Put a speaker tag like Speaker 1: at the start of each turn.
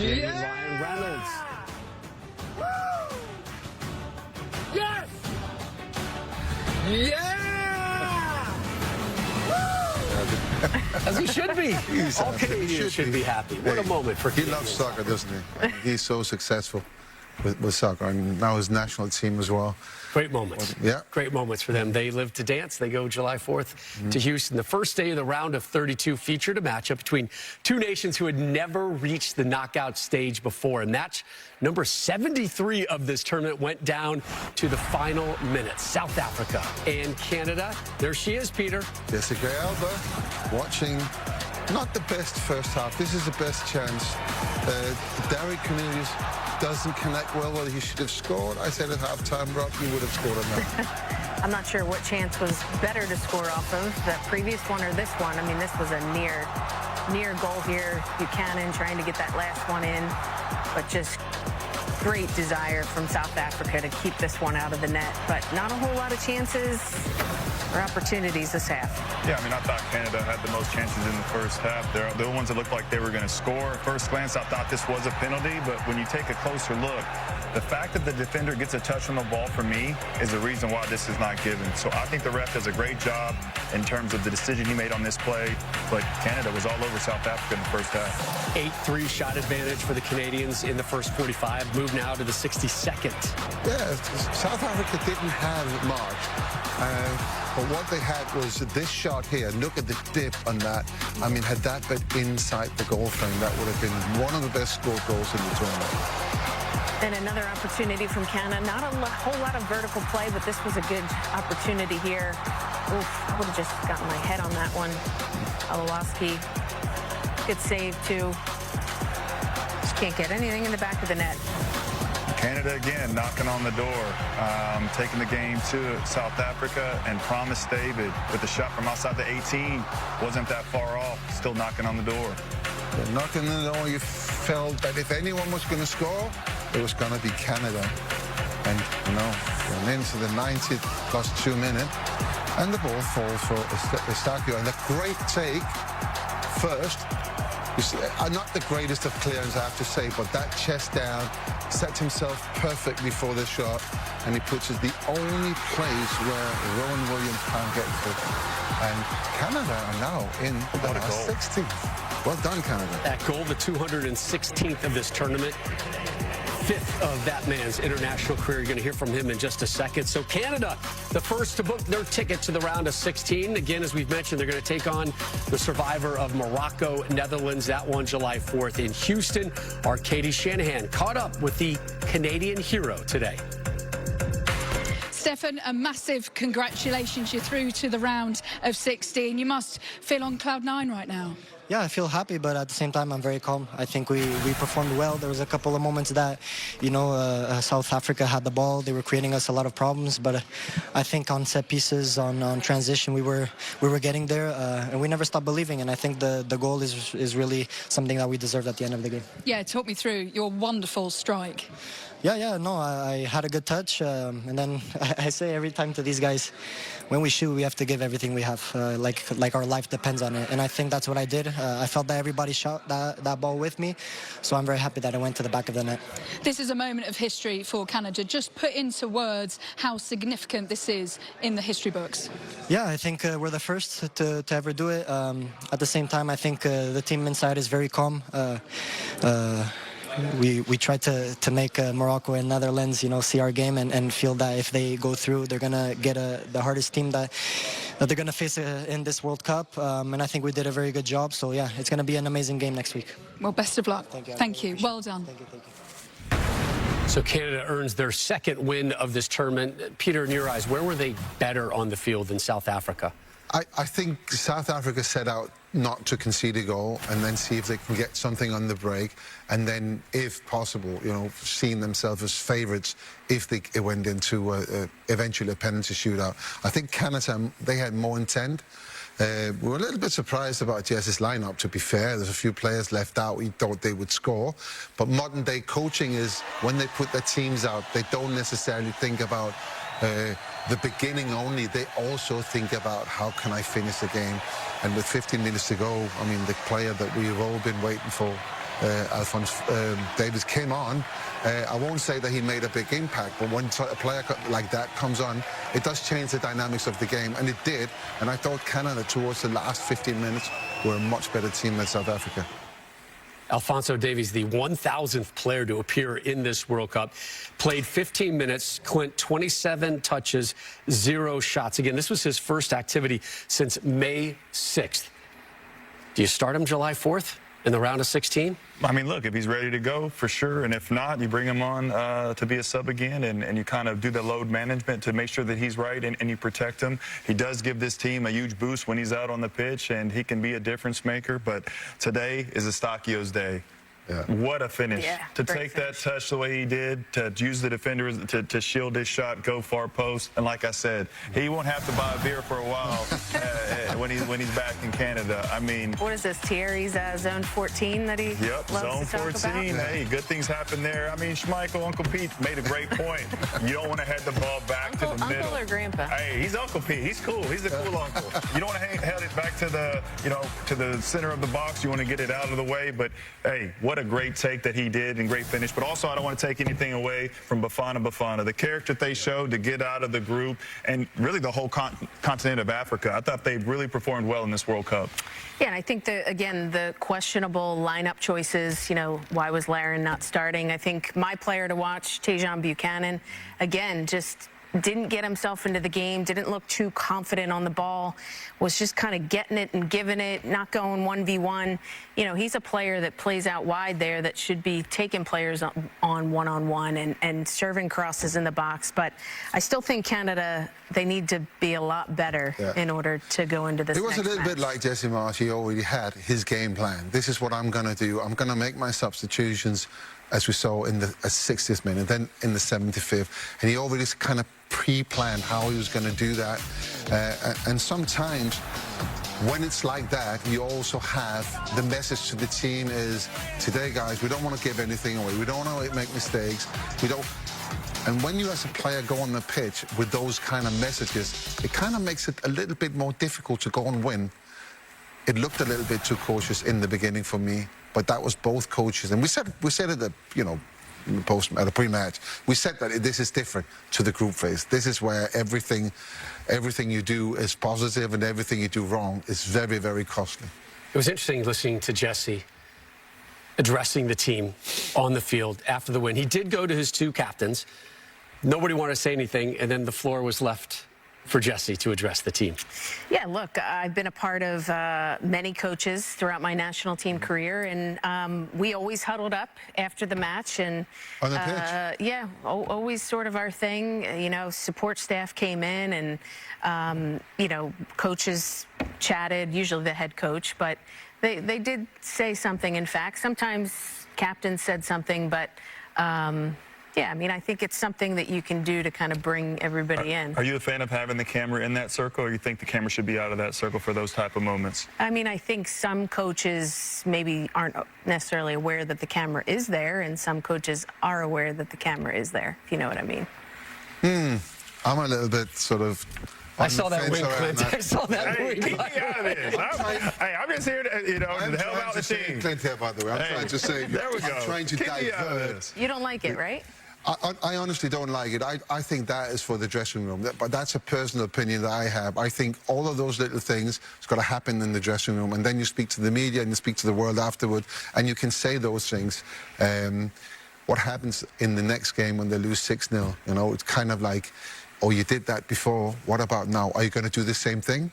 Speaker 1: Yeah!
Speaker 2: Ryan Reynolds.
Speaker 1: Woo! Yes! Yeah! As he should be. All Canadians should be happy. What a moment for
Speaker 3: He
Speaker 1: Canadians.
Speaker 3: loves soccer, doesn't he? He's so successful with soccer, and now his national team as well.
Speaker 1: Great moments.
Speaker 3: Yeah.
Speaker 1: Great moments for them. They live to dance. They go July 4th to Houston. The first day of the round of 32 featured a matchup between two nations who had never reached the knockout stage before. And match number 73 of this tournament went down to the final minutes. South Africa and Canada. There she is, Peter.
Speaker 3: Jessica Alba watching not the best first half. This is the best chance. Derek Cornelius doesn't connect well. He should have scored. I said at halftime, Rob, you would have scored on that.
Speaker 4: I'm not sure what chance was better to score off of, the previous one or this one. I mean, this was a near goal here. Buchanan trying to get that last one in, but just great desire from South Africa to keep this one out of the net, but not a whole lot of chances or opportunities this half.
Speaker 5: Yeah, I mean, I thought Canada had the most chances in the first half. They're the ones that looked like they were going to score. At first glance, I thought this was a penalty, but when you take a closer look, the fact that the defender gets a touch on the ball, for me, is the reason why this is not given. So I think the ref does a great job in terms of the decision he made on this play, but Canada was all over South Africa in the first half.
Speaker 1: 8-3 shot advantage for the Canadians in the first 45. Move now to the 62nd.
Speaker 3: Yeah, South Africa didn't have much. But what they had was this shot here. Look at the dip on that. I mean, had that been inside the goal frame, that would have been one of the best scored goals in the tournament.
Speaker 4: And another opportunity from Canada. Not a whole lot of vertical play, but this was a good opportunity here. Oof, I would have just gotten my head on that one. Alowski, good save too. Just can't get anything in the back of the net.
Speaker 5: Canada, again, knocking on the door, taking the game to South Africa, and Promise David with the shot from outside the 18 wasn't that far off, still knocking on the door.
Speaker 3: Yeah, knocking on the door, you felt that if anyone was going to score, it was going to be Canada. And, you know, going into the 90 plus 2 minutes, and the ball falls for Eustáquio. And a great take first. Not the greatest of clearance, I have to say, but that chest down, set himself perfectly for the shot, and he puts it the only place where Rowan Williams can't get to. And Canada are now in the last 60. Well done, Canada.
Speaker 1: That goal, the 216th of this tournament. 5th of that man's international career. You're going to hear from him in just a second. So Canada, the first to book their ticket to the round of 16. Again, as we've mentioned, they're going to take on the survivor of Morocco, Netherlands. That one July 4th in Houston. Our Katie Shanahan caught up with the Canadian hero today.
Speaker 6: Stefan, a massive congratulations. You're through to the round of 16. You must feel on cloud 9 right now.
Speaker 7: Yeah, I feel happy, but at the same time, I'm very calm. I think we performed well. There was a couple of moments that, you know, South Africa had the ball. They were creating us a lot of problems, but I think on set pieces, on transition, we were getting there, and we never stopped believing. And I think the goal is really something that we deserved at the end of the game.
Speaker 6: Yeah, talk me through your wonderful strike.
Speaker 7: Yeah, no, I had a good touch, and then I say every time to these guys, when we shoot, we have to give everything we have, like our life depends on it, and I think that's what I did. I felt that everybody shot that ball with me, so I'm very happy that it went to the back of the net.
Speaker 6: This is a moment of history for Canada. Just put into words how significant this is in the history books.
Speaker 7: Yeah, I think we're the first to ever do it. At the same time, I think the team inside is very calm. We try to make Morocco and Netherlands, you know, see our game and feel that if they go through, they're gonna get the hardest team that they're gonna face in this World Cup. And I think we did a very good job. So yeah, it's gonna be an amazing game next week.
Speaker 6: Well, best of luck.
Speaker 7: Thank you.
Speaker 6: Well done.
Speaker 7: Thank you.
Speaker 1: So Canada earns their second win of this tournament. Peter, in your eyes, where were they better on the field than South Africa?
Speaker 3: I think South Africa set out not to concede a goal and then see if they can get something on the break, and then, if possible, you know, seeing themselves as favourites if they went into eventually a penalty shootout. I think Canada, they had more intent. We were a little bit surprised about Jess's lineup, to be fair. There's a few players left out. We thought they would score. But modern-day coaching is, when they put their teams out, they don't necessarily think about the beginning only. They also think about, how can I finish the game? And with 15 minutes to go, I mean, the player that we've all been waiting for Alphonse Davies came on, I won't say that he made a big impact, but when a player like that comes on, it does change the dynamics of the game, and it did. And I thought Canada, towards the last 15 minutes, were a much better team than South Africa.
Speaker 1: Alphonso Davies, the 1,000th player to appear in this World Cup, played 15 minutes. Clint, 27 touches, 0 shots. Again, this was his first activity since May 6th. Do you start him July 4th in the round of 16?
Speaker 5: I mean, look, if he's ready to go, for sure. And if not, you bring him on to be a sub again, and you kind of do the load management to make sure that he's right and you protect him. He does give this team a huge boost when he's out on the pitch, and he can be a difference maker. But today is Estaquio's day.
Speaker 3: Yeah.
Speaker 5: What a finish.
Speaker 4: Yeah,
Speaker 5: to take that touch the way he did, to use the defender to shield his shot, go far post. And like I said, he won't have to buy a beer for a while when he's back in Canada. I mean...
Speaker 4: What is this, Thierry's zone 14 that he
Speaker 5: Yep,
Speaker 4: loves
Speaker 5: zone
Speaker 4: to talk
Speaker 5: 14.
Speaker 4: about?
Speaker 5: Hey, good things happen there. I mean, Schmeichel, Uncle Pete made a great point. You don't want to head the ball back to the middle.
Speaker 4: Uncle or Grandpa?
Speaker 5: Hey, he's Uncle Pete. He's cool. He's the cool uncle. You don't want to head it back to the, to the center of the box. You want to get it out of the way. But hey, what a great take that he did and great finish. But also, I don't want to take anything away from Bafana. The character that they showed to get out of the group, and really the whole continent of Africa. I thought they really performed well in this World Cup.
Speaker 4: Yeah, and I think, again, the questionable lineup choices, why was Larin not starting? I think my player to watch, Tejan Buchanan, again, just didn't get himself into the game, didn't look too confident on the ball, was just kind of getting it and giving it, not going 1v1. He's a player that plays out wide there that should be taking players on one-on-one and serving crosses in the box. But I still think Canada, they need to be a lot better in order to go into this next match.
Speaker 3: It was a little bit like Jesse Marsch. He already had his game plan. This is what I'm going to do. I'm going to make my substitutions, as we saw in the 60th minute, then in the 75th. And he already kind of pre-planned how he was going to do that. And sometimes, when it's like that, you also have the message to the team is, today, guys, we don't want to give anything away. We don't want to make mistakes. And when you as a player go on the pitch with those kind of messages, it kind of makes it a little bit more difficult to go and win. It looked a little bit too cautious in the beginning for me, but that was both coaches. And we said at the, at the pre-match, we said that this is different to the group phase. This is where everything you do is positive and everything you do wrong is very, very costly.
Speaker 1: It was interesting listening to Jesse addressing the team on the field after the win. He did go to his two captains. Nobody wanted to say anything, and then the floor was left for Jesse to address the team.
Speaker 4: Yeah, look, I've been a part of many coaches throughout my national team career, and we always huddled up after the match. And
Speaker 3: on the pitch?
Speaker 4: Yeah, always sort of our thing. Support staff came in, and coaches chatted, usually the head coach, but they did say something. In fact, sometimes captains said something, but yeah, I mean, I think it's something that you can do to kind of bring everybody in.
Speaker 5: Are you a fan of having the camera in that circle, or you think the camera should be out of that circle for those type of moments?
Speaker 4: I mean, I think some coaches maybe aren't necessarily aware that the camera is there, and some coaches are aware that the camera is there, if you know what I mean.
Speaker 3: I'm a little bit sort of...
Speaker 1: I saw that wing, Clint. I saw that
Speaker 5: Hey,
Speaker 1: wing.
Speaker 5: keep me out of this. I'm just here to, to help out the team.
Speaker 3: Clint here, by the way. I'm trying to say...
Speaker 5: There we go.
Speaker 3: I'm trying to
Speaker 5: Keep me out of
Speaker 3: divert.
Speaker 5: this.
Speaker 4: You don't like it, right?
Speaker 3: I honestly don't like it. I think that is for the dressing room. But that's a personal opinion that I have. I think all of those little things has got to happen in the dressing room. And then you speak to the media and you speak to the world afterward. And you can say those things. What happens in the next game when they lose 6-0? It's kind of like, oh, you did that before. What about now? Are you going to do the same thing?